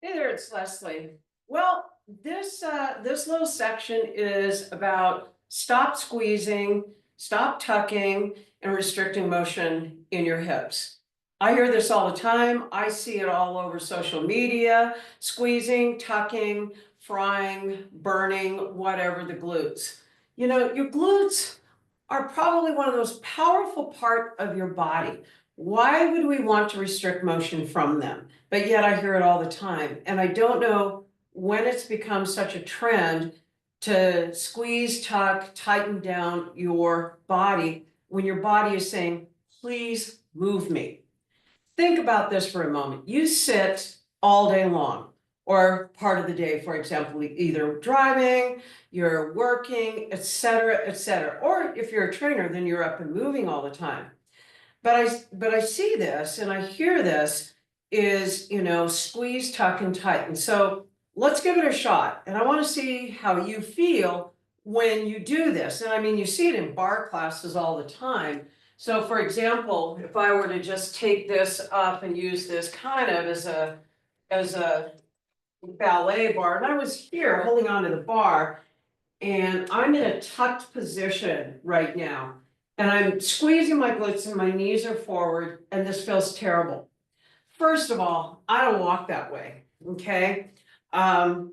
Hey there, it's Leslie. Well, this little section is about stop squeezing, stop tucking, and restricting motion in your hips. I hear this all the time. I see it all over social media, squeezing, tucking, frying, burning, whatever the glutes. You know, your glutes are probably one of those powerful part of your body. Why would we want to restrict motion from them? But yet I hear it all the time. And I don't know when it's become such a trend to squeeze, tuck, tighten down your body when your body is saying, please move me. Think about this for a moment. You sit all day long, or part of the day, for example, either driving, you're working, etc., etc. Or if you're a trainer, then you're up and moving all the time. But I see this and I hear this is, squeeze, tuck, and tighten. So let's give it a shot. And I want to see how you feel when you do this. And I mean, you see it in bar classes all the time. So for example, if I were to just take this up and use this kind of as a ballet bar, and I was here holding onto the bar, and I'm in a tucked position right now. And I'm squeezing my glutes and my knees are forward, and this feels terrible. First of all, I don't walk that way, okay? I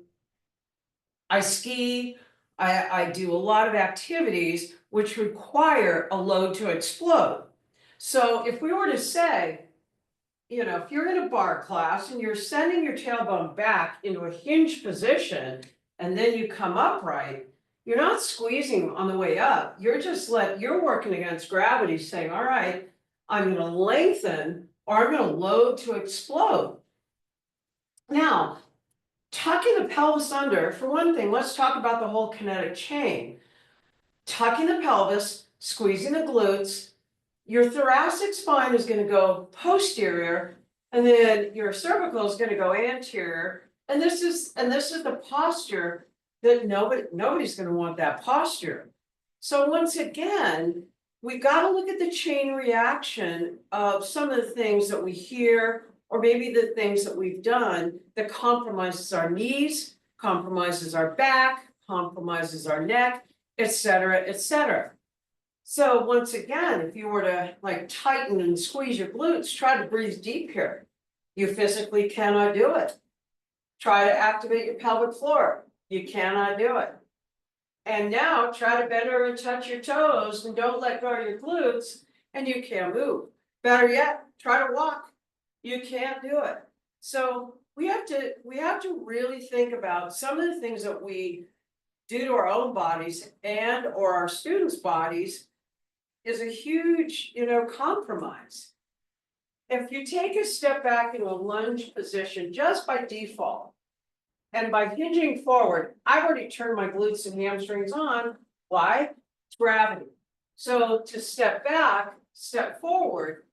ski, I do a lot of activities which require a load to explode. So if we were to say, if you're in a bar class and you're sending your tailbone back into a hinged position, and then you come upright, you're not squeezing on the way up. You're working against gravity saying, all right, I'm going to lengthen or I'm going to load to explode. Now, tucking the pelvis under, for one thing, let's talk about the whole kinetic chain. Tucking the pelvis, squeezing the glutes, your thoracic spine is going to go posterior, and then your cervical is going to go anterior. And this is the posture that nobody's going to want that posture. So once again, we've got to look at the chain reaction of some of the things that we hear, or maybe the things that we've done that compromises our knees, compromises our back, compromises our neck, etc., etc. So once again, if you were to tighten and squeeze your glutes, try to breathe deep here. You physically cannot do it. Try to activate your pelvic floor. You cannot do it. And now try to bend over and touch your toes and don't let go of your glutes, and you can't move. Better yet, try to walk. You can't do it. So we have to really think about some of the things that we do to our own bodies and or our students' bodies is a huge, compromise. If you take a step back into a lunge position just by default, and by hinging forward, I've already turned my glutes and hamstrings on. Why? It's gravity. So to step back, step forward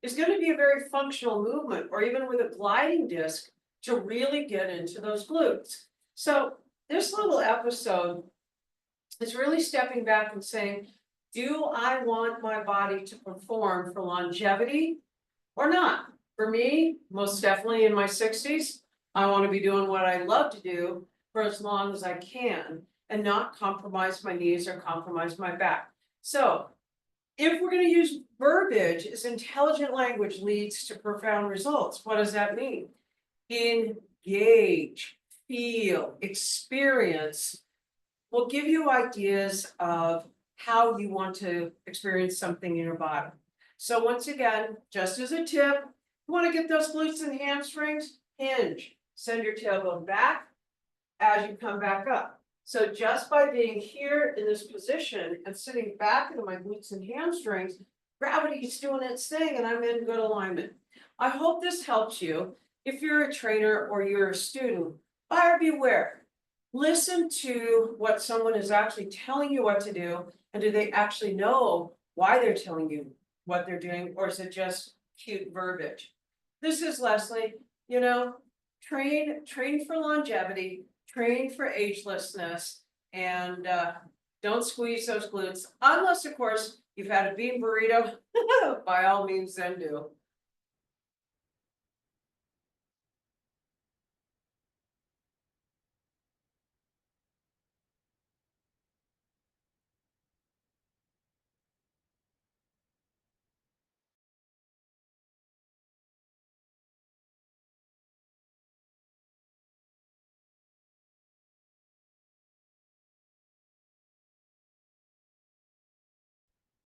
is going to be a very functional movement, or even with a gliding disc to really get into those glutes. So this little episode is really stepping back and saying, do I want my body to perform for longevity or not? For me, most definitely in my 60s, I want to be doing what I love to do for as long as I can and not compromise my knees or compromise my back. So if we're going to use verbiage as intelligent language leads to profound results, what does that mean? Engage, feel, experience will give you ideas of how you want to experience something in your body. So once again, just as a tip, you want to get those glutes and hamstrings, hinge. Send your tailbone back as you come back up. So just by being here in this position and sitting back into my glutes and hamstrings, gravity is doing its thing and I'm in good alignment. I hope this helps you. If you're a trainer or you're a student, buyer beware. Listen to what someone is actually telling you what to do, and do they actually know why they're telling you what they're doing, or is it just cute verbiage? This is Leslie. Train for longevity, train for agelessness, and don't squeeze those glutes, unless, of course, you've had a bean burrito. By all means, then do.